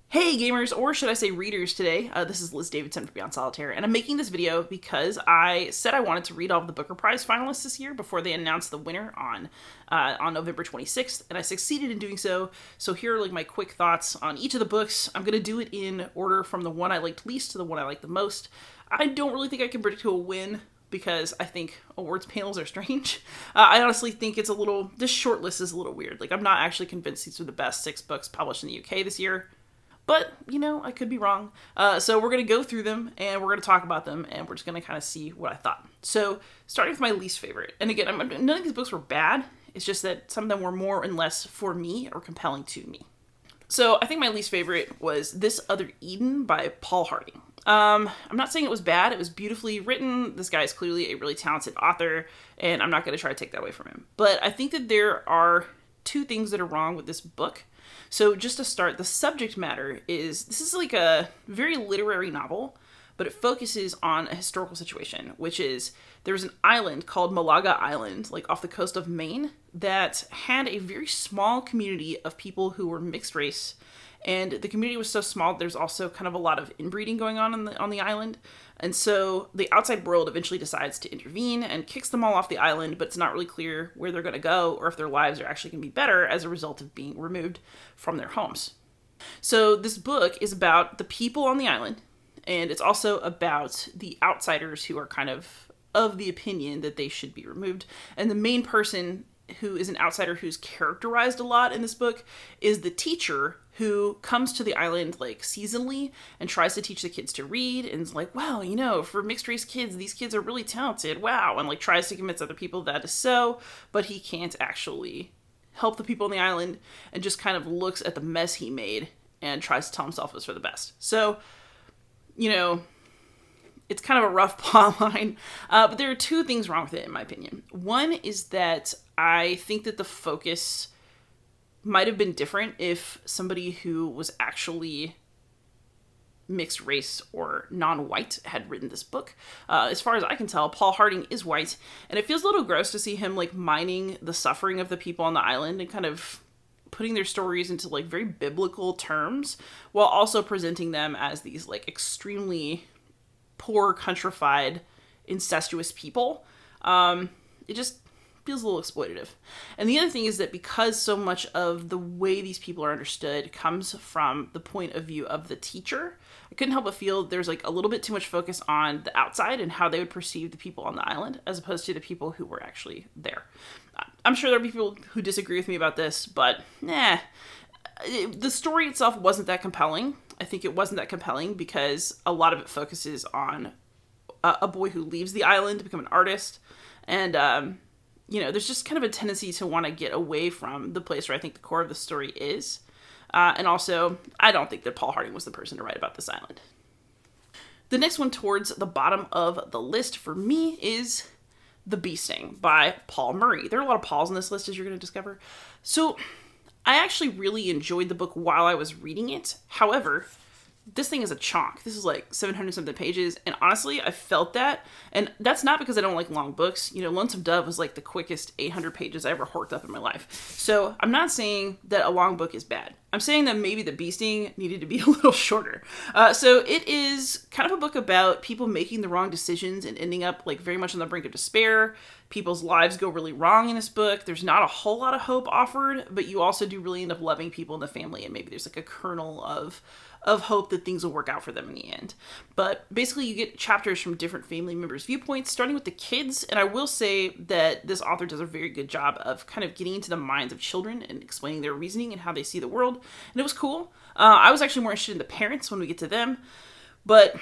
Hey gamers, or should I say readers today. This is Liz Davidson from Beyond Solitaire, and I'm making this video because I said I wanted to read all of the Booker Prize finalists this year before they announced the winner on November 26th, and I succeeded in doing so. So here are like my quick thoughts on each of the books. I'm going to do it in order from the one I liked least to the one I liked the most. I don't really think I can predict who will win, because I think awards panels are strange. I honestly think it's this shortlist is a little weird. Like, I'm not actually convinced these are the best 6 books published in the UK this year. But, I could be wrong. So we're going to go through them, and we're going to talk about them, and we're just going to kind of see what I thought. So, starting with my least favorite. And again, none of these books were bad. It's just that some of them were more and less for me or compelling to me. So, I think my least favorite was This Other Eden by Paul Harding. I'm not saying it was bad. It was beautifully written. This guy is clearly a really talented author, and I'm not going to try to take that away from him. But I think that there are 2 things that are wrong with this book. So just to start, the subject matter this is like a very literary novel, but it focuses on a historical situation, which is there's an island called Malaga Island, like off the coast of Maine, that had a very small community of people who were mixed race. And the community was so small, there's also kind of a lot of inbreeding going on the island. And so the outside world eventually decides to intervene and kicks them all off the island, but it's not really clear where they're going to go or if their lives are actually going to be better as a result of being removed from their homes. So this book is about the people on the island, and it's also about the outsiders who are kind of the opinion that they should be removed. And the main person who is an outsider who's characterized a lot in this book is the teacher who comes to the island like seasonally and tries to teach the kids to read, and is like, wow, for mixed race kids, these kids are really talented, wow, and like tries to convince other people that is so, but he can't actually help the people on the island, and just kind of looks at the mess he made and tries to tell himself it was for the best. So, it's kind of a rough plot line, but there are 2 things wrong with it, in my opinion. One is that I think that the focus might have been different if somebody who was actually mixed race or non-white had written this book. As far as I can tell, Paul Harding is white, and it feels a little gross to see him like mining the suffering of the people on the island and kind of putting their stories into like very biblical terms, while also presenting them as these like extremely poor, countrified, incestuous people. It just feels a little exploitative. And the other thing is that because so much of the way these people are understood comes from the point of view of the teacher, I couldn't help but feel there's like a little bit too much focus on the outside and how they would perceive the people on the island, as opposed to the people who were actually there. I'm sure there'll be people who disagree with me about this, but the story itself wasn't that compelling. I think it wasn't that compelling because a lot of it focuses on a boy who leaves the island to become an artist. And, there's just kind of a tendency to want to get away from the place where I think the core of the story is. And also, I don't think that Paul Harding was the person to write about this island. The next one towards the bottom of the list for me is The Bee Sting by Paul Murray. There are a lot of Pauls on this list, as you're going to discover. So I actually really enjoyed the book while I was reading it. However, this thing is a chonk. This is like 700 something pages, and honestly, I felt that, and that's not because I don't like long books. Lonesome Dove was like the quickest 800 pages I ever horked up in my life. So I'm not saying that a long book is bad. I'm saying that maybe The Bee Sting needed to be a little shorter. So it is kind of a book about people making the wrong decisions and ending up like very much on the brink of despair. People's lives go really wrong in this book. There's not a whole lot of hope offered, but you also do really end up loving people in the family, and maybe there's like a kernel of hope that things will work out for them in the end. But basically you get chapters from different family members' viewpoints, starting with the kids. And I will say that this author does a very good job of kind of getting into the minds of children and explaining their reasoning and how they see the world. And it was cool. I was actually more interested in the parents when we get to them. But,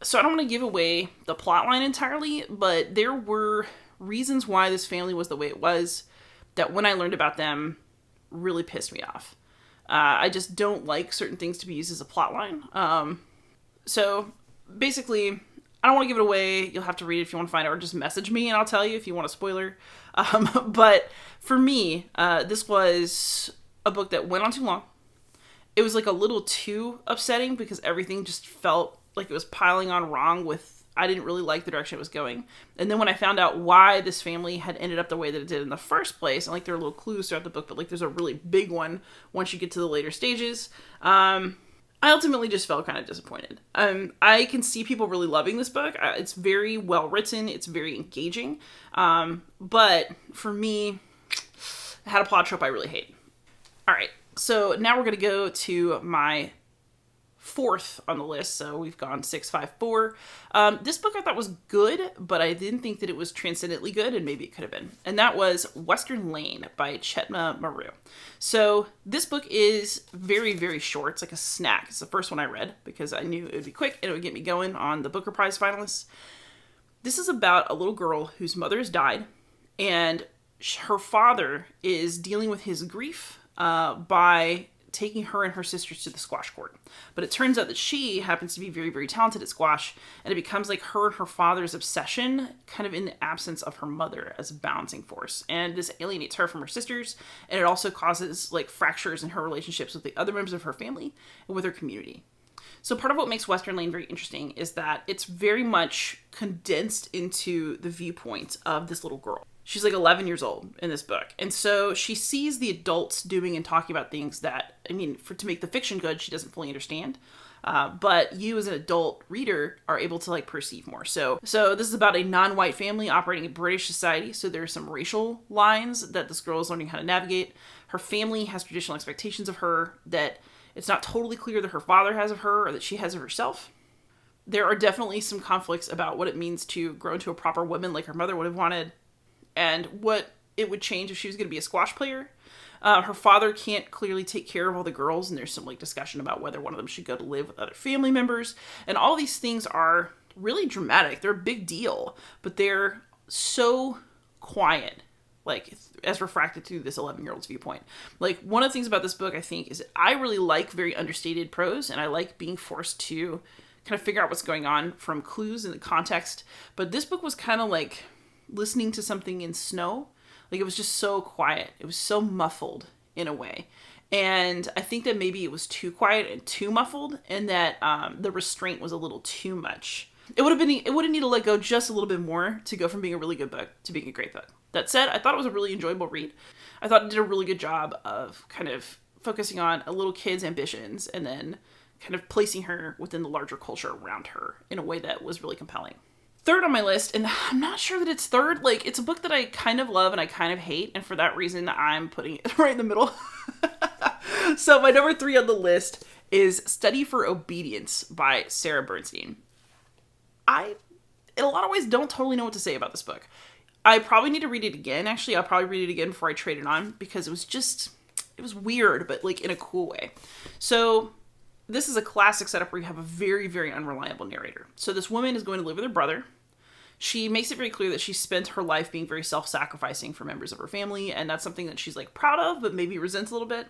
so I don't want to give away the plot line entirely, but there were reasons why this family was the way it was that when I learned about them really pissed me off. I just don't like certain things to be used as a plot line. So basically, I don't want to give it away. You'll have to read it if you want to find out, or just message me and I'll tell you if you want a spoiler. But for me, this was a book that went on too long. It was like a little too upsetting because everything just felt like it was piling on wrong with, I didn't really like the direction it was going. And then when I found out why this family had ended up the way that it did in the first place, and like there are little clues throughout the book, but like there's a really big one once you get to the later stages, I ultimately just felt kind of disappointed. I can see people really loving this book. It's very well written. It's very engaging. But for me, it had a plot trope I really hate. All right. So now we're going to go to my fourth on the list. So we've gone 6, 5, 4. This book I thought was good, but I didn't think that it was transcendently good, and maybe it could have been. And that was Western Lane by Chetna Maru. So this book is very, very short. It's like a snack. It's the first one I read because I knew it would be quick and it would get me going on the Booker Prize finalists. This is about a little girl whose mother has died, and her father is dealing with his grief by taking her and her sisters to the squash court. But it turns out that she happens to be very, very talented at squash, and it becomes like her and her father's obsession, kind of in the absence of her mother as a balancing force. And this alienates her from her sisters, and it also causes like fractures in her relationships with the other members of her family and with her community. So part of what makes Western Lane very interesting is that it's very much condensed into the viewpoint of this little girl. She's like 11 years old in this book. And so she sees the adults doing and talking about things that, I mean, to make the fiction good, she doesn't fully understand. But you as an adult reader are able to like perceive more. So this is about a non-white family operating in British society. So there are some racial lines that this girl is learning how to navigate. Her family has traditional expectations of her that it's not totally clear that her father has of her or that she has of herself. There are definitely some conflicts about what it means to grow into a proper woman like her mother would have wanted, and what it would change if she was going to be a squash player. Her father can't clearly take care of all the girls, and there's some like discussion about whether one of them should go to live with other family members. And all these things are really dramatic. They're a big deal, but they're so quiet, like as refracted through this 11-year-old's viewpoint. Like one of the things about this book, I think, is that I really like very understated prose, and I like being forced to kind of figure out what's going on from clues and the context. But this book was kind of like listening to something in snow. Like it was just so quiet. It was so muffled in a way. And I think that maybe it was too quiet and too muffled, and that the restraint was a little too much. It would have needed to let go just a little bit more to go from being a really good book to being a great book. That said, I thought it was a really enjoyable read. I thought it did a really good job of kind of focusing on a little kid's ambitions and then kind of placing her within the larger culture around her in a way that was really compelling. Third on my list, and I'm not sure that it's third, like it's a book that I kind of love and I kind of hate, and for that reason I'm putting it right in the middle. So my number 3 on the list is Study for Obedience by Sarah Bernstein. I, in a lot of ways, don't totally know what to say about this book. I probably need to read it again. Actually, I'll probably read it again before I trade it on, because it was weird, but like in a cool way. So this is a classic setup where you have a very, very unreliable narrator. So this woman is going to live with her brother. She makes it very clear that she spent her life being very self-sacrificing for members of her family, and that's something that she's like proud of, but maybe resents a little bit.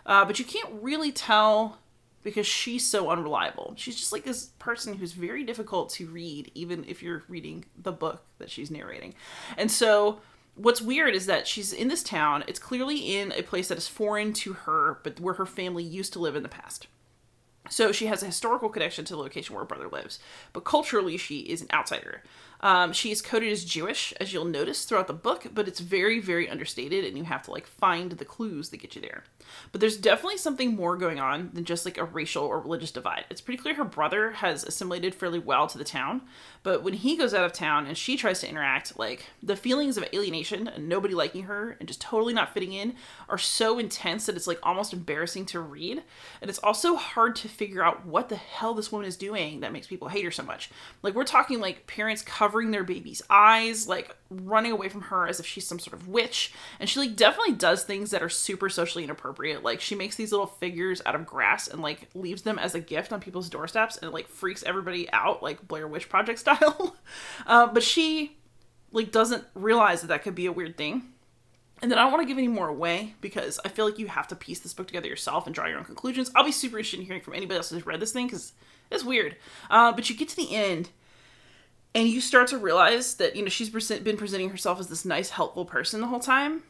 But you can't really tell because she's so unreliable. She's just like this person who's very difficult to read, even if you're reading the book that she's narrating. And so what's weird is that she's in this town. It's clearly in a place that is foreign to her, but where her family used to live in the past. So she has a historical connection to the location where her brother lives, but culturally she is an outsider. She is coded as Jewish, as you'll notice throughout the book, but it's very, very understated, and you have to like find the clues that get you there. But there's definitely something more going on than just like a racial or religious divide. It's pretty clear her brother has assimilated fairly well to the town, but when he goes out of town and she tries to interact, like the feelings of alienation and nobody liking her and just totally not fitting in are so intense that it's like almost embarrassing to read. And it's also hard to figure out what the hell this woman is doing that makes people hate her so much. Like we're talking like parents covering their baby's eyes, like running away from her as if she's some sort of witch. And she like definitely does things that are super socially inappropriate. Like she makes these little figures out of grass and like leaves them as a gift on people's doorsteps, and it like freaks everybody out, like Blair Witch Project style. But she like doesn't realize that could be a weird thing. And then I don't want to give any more away because I feel like you have to piece this book together yourself and draw your own conclusions. I'll be super interested in hearing from anybody else who's read this thing because it's weird. But you get to the end And you start to realize that, she's been presenting herself as this nice, helpful person the whole time.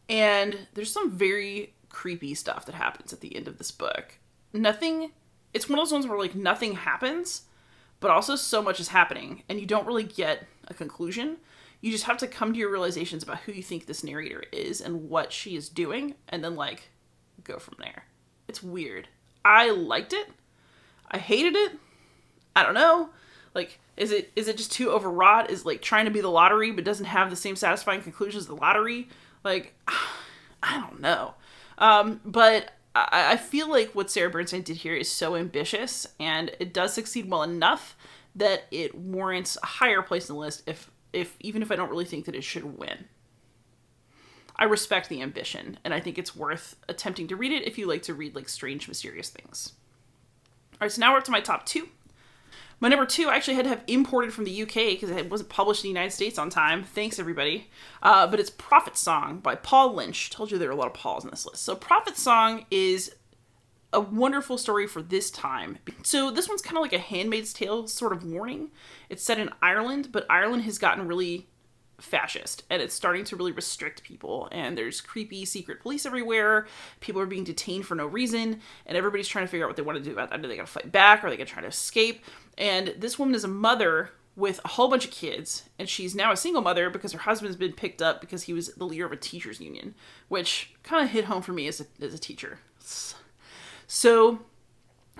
And there's some very creepy stuff that happens at the end of this book. It's one of those ones where, like, nothing happens, but also so much is happening, and you don't really get a conclusion. You just have to come to your realizations about who you think this narrator is and what she is doing, and then, like, go from there. It's weird. I liked it. I hated it. I don't know. Like, is it just too overwrought? Is, like, trying to be the lottery but doesn't have the same satisfying conclusion as the lottery? Like, I don't know. But I feel like what Sarah Bernstein did here is so ambitious, and it does succeed well enough that it warrants a higher place in the list, even if I don't really think that it should win. I respect the ambition, and I think it's worth attempting to read it if you like to read, like, strange, mysterious things. All right, so now we're up to my top 2. My number 2 I actually had to have imported from the UK because it wasn't published in the United States on time. Thanks, everybody. But it's Prophet Song by Paul Lynch. Told you there were a lot of Pauls in this list. So Prophet Song is a wonderful story for this time. So this one's kind of like a Handmaid's Tale sort of warning. It's set in Ireland, but Ireland has gotten really fascist, and it's starting to really restrict people, and there's creepy secret police everywhere. People are being detained for no reason, and everybody's trying to figure out what they want to do about that. Are they going to fight back? Or are they going to try to escape? And this woman is a mother with a whole bunch of kids, and she's now a single mother because her husband's been picked up because he was the leader of a teachers union, which kind of hit home for me as a teacher. So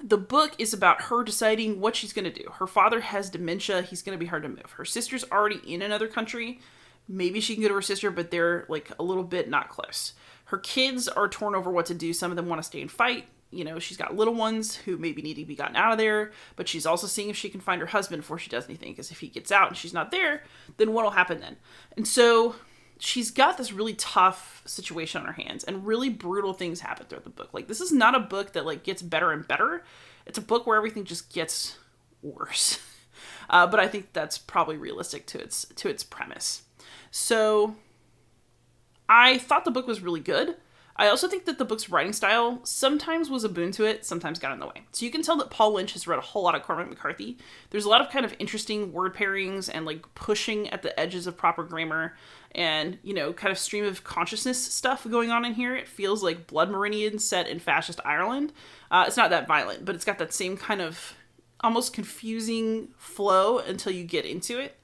the book is about her deciding what she's going to do. Her father has dementia. He's going to be hard to move. Her sister's already in another country. Maybe she can go to her sister, but they're, like, a little bit not close. Her kids are torn over what to do. Some of them want to stay and fight. She's got little ones who maybe need to be gotten out of there, but she's also seeing if she can find her husband before she does anything, because if he gets out and she's not there, then what'll happen then? And so she's got this really tough situation on her hands, and really brutal things happen throughout the book. Like, this is not a book that, like, gets better and better. It's a book where everything just gets worse. But I think that's probably realistic to its premise. So I thought the book was really good. I also think that the book's writing style sometimes was a boon to it, sometimes got in the way. So you can tell that Paul Lynch has read a whole lot of Cormac McCarthy. There's a lot of kind of interesting word pairings and, like, pushing at the edges of proper grammar and, kind of stream of consciousness stuff going on in here. It feels like Blood Meridian set in fascist Ireland. It's not that violent, but it's got that same kind of almost confusing flow until you get into it.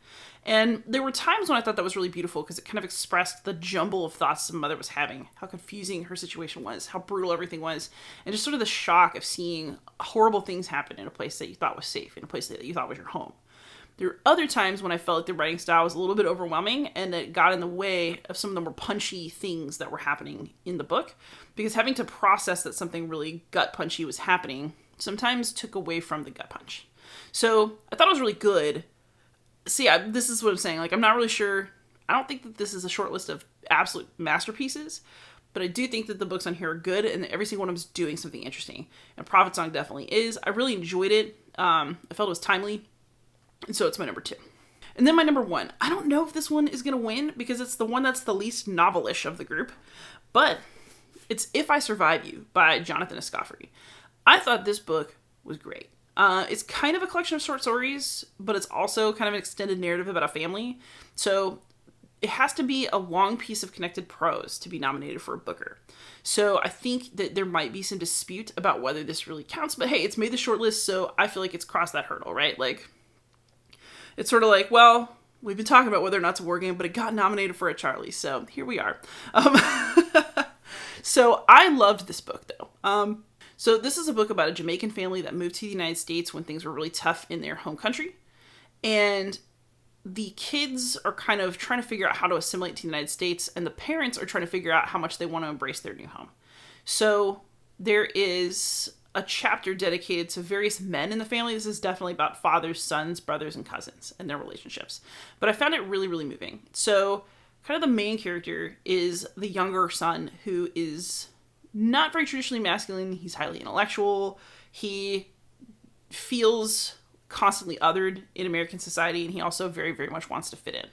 And there were times when I thought that was really beautiful because it kind of expressed the jumble of thoughts the mother was having, how confusing her situation was, how brutal everything was, and just sort of the shock of seeing horrible things happen in a place that you thought was safe, in a place that you thought was your home. There were other times when I felt like the writing style was a little bit overwhelming and it got in the way of some of the more punchy things that were happening in the book, because having to process that something really gut punchy was happening sometimes took away from the gut punch. So I thought it was really good. See, this is what I'm saying. Like, I'm not really sure. I don't think that this is a short list of absolute masterpieces, but I do think that the books on here are good, and every single one of them is doing something interesting. And Prophet Song definitely is. I really enjoyed it. I felt it was timely, and so it's my number 2. And then my number 1. I don't know if this one is going to win, because it's the one that's the least novelish of the group, but it's If I Survive You by Jonathan Escoffery. I thought this book was great. It's kind of a collection of short stories, but it's also kind of an extended narrative about a family. So it has to be a long piece of connected prose to be nominated for a Booker. So I think that there might be some dispute about whether this really counts, but hey, it's made the shortlist, so I feel like it's crossed that hurdle, right? Like, it's sort of like, well, we've been talking about whether or not it's a war game, but it got nominated for a Charlie, so here we are. So I loved this book, though. So this is a book about a Jamaican family that moved to the United States when things were really tough in their home country. And the kids are kind of trying to figure out how to assimilate to the United States, and the parents are trying to figure out how much they want to embrace their new home. So there is a chapter dedicated to various men in the family. This is definitely about fathers, sons, brothers, and cousins and their relationships. But I found it really, really moving. So kind of the main character is the younger son, who is not very traditionally masculine. He's highly intellectual. He feels constantly othered in American society, and he also very, very much wants to fit in.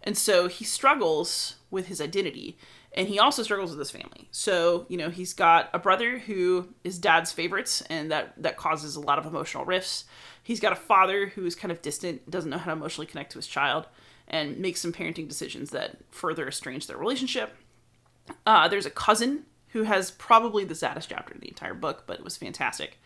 And so he struggles with his identity, and he also struggles with his family. So, he's got a brother who is dad's favorites, and that causes a lot of emotional rifts. He's got a father who is kind of distant, doesn't know how to emotionally connect to his child, and makes some parenting decisions that further estrange their relationship. There's a cousin who has probably the saddest chapter in the entire book, but it was fantastic.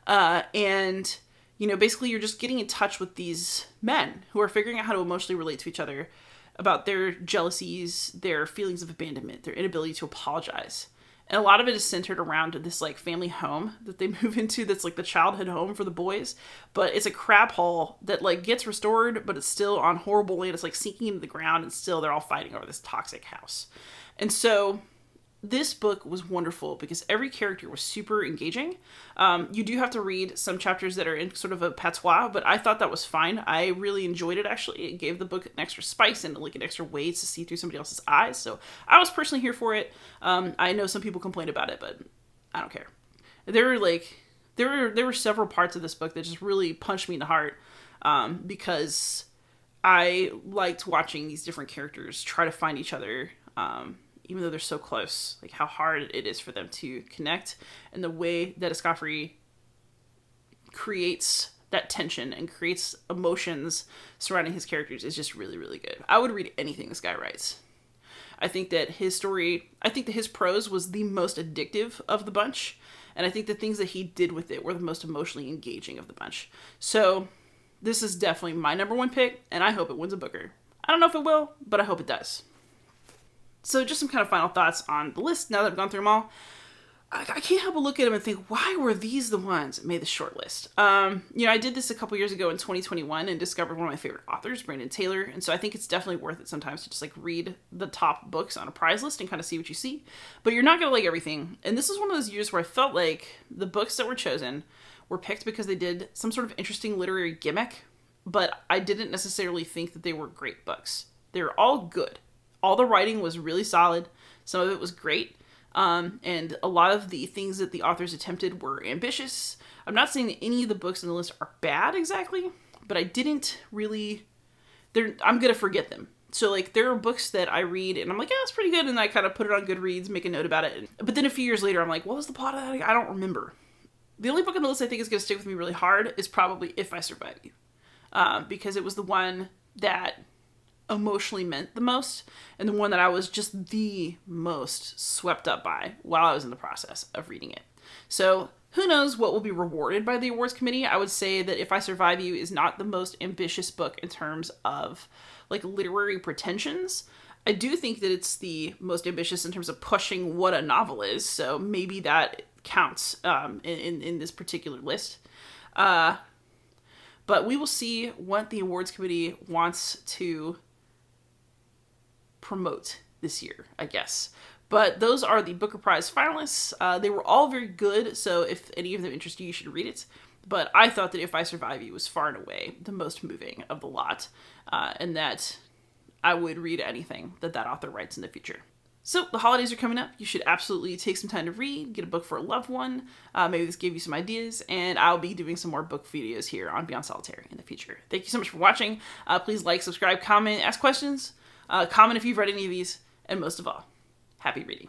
And basically you're just getting in touch with these men who are figuring out how to emotionally relate to each other about their jealousies, their feelings of abandonment, their inability to apologize. And a lot of it is centered around this like family home that they move into that's like the childhood home for the boys. But it's a crap hole that like gets restored, but it's still on horrible land. It's like sinking into the ground, and still they're all fighting over this toxic house. And so this book was wonderful because every character was super engaging. You do have to read some chapters that are in sort of a patois, but I thought that was fine. I really enjoyed it, actually. It gave the book an extra spice and like an extra way to see through somebody else's eyes. So I was personally here for it. I know some people complained about it, but I don't care. There were several parts of this book that just really punched me in the heart, because I liked watching these different characters try to find each other, even though they're so close, like how hard it is for them to connect, and the way that Escoffier creates that tension and creates emotions surrounding his characters is just really, really good. I would read anything this guy writes. I think that his prose was the most addictive of the bunch, and I think the things that he did with it were the most emotionally engaging of the bunch. So this is definitely my number one pick, and I hope it wins a Booker. I don't know if it will, but I hope it does. So just some kind of final thoughts on the list now that I've gone through them all. I can't help but look at them and think, why were these the ones that made the shortlist? I did this a couple years ago in 2021 and discovered one of my favorite authors, Brandon Taylor. And so I think it's definitely worth it sometimes to just like read the top books on a prize list and kind of see what you see. But you're not going to like everything. And this is one of those years where I felt like the books that were chosen were picked because they did some sort of interesting literary gimmick, but I didn't necessarily think that they were great books. They were all good. All the writing was really solid. Some of it was great. And a lot of the things that the authors attempted were ambitious. I'm not saying that any of the books on the list are bad exactly, but I didn't really... I'm going to forget them. So, like, there are books that I read, and I'm like, yeah, it's pretty good, and I kind of put it on Goodreads, make a note about it. But then a few years later, I'm like, what was the plot of that? I don't remember. The only book on the list I think is going to stick with me really hard is probably If I Survive You. Because it was the one that emotionally meant the most, and the one that I was just the most swept up by while I was in the process of reading it. So who knows what will be rewarded by the awards committee. I would say that If I Survive You is not the most ambitious book in terms of like literary pretensions. I do think that it's the most ambitious in terms of pushing what a novel is, so maybe that counts in this particular list. But we will see what the awards committee wants to promote this year, I guess. But those are the Booker Prize finalists. They were all very good, so if any of them interest you, you should read it. But I thought that If I Survive You was far and away the most moving of the lot, and that I would read anything that author writes in the future. So the holidays are coming up. You should absolutely take some time to read, get a book for a loved one. Maybe this gave you some ideas, and I'll be doing some more book videos here on Beyond Solitaire in the future. Thank you so much for watching. Please like, subscribe, comment, ask questions. Comment if you've read any of these, and most of all, happy reading.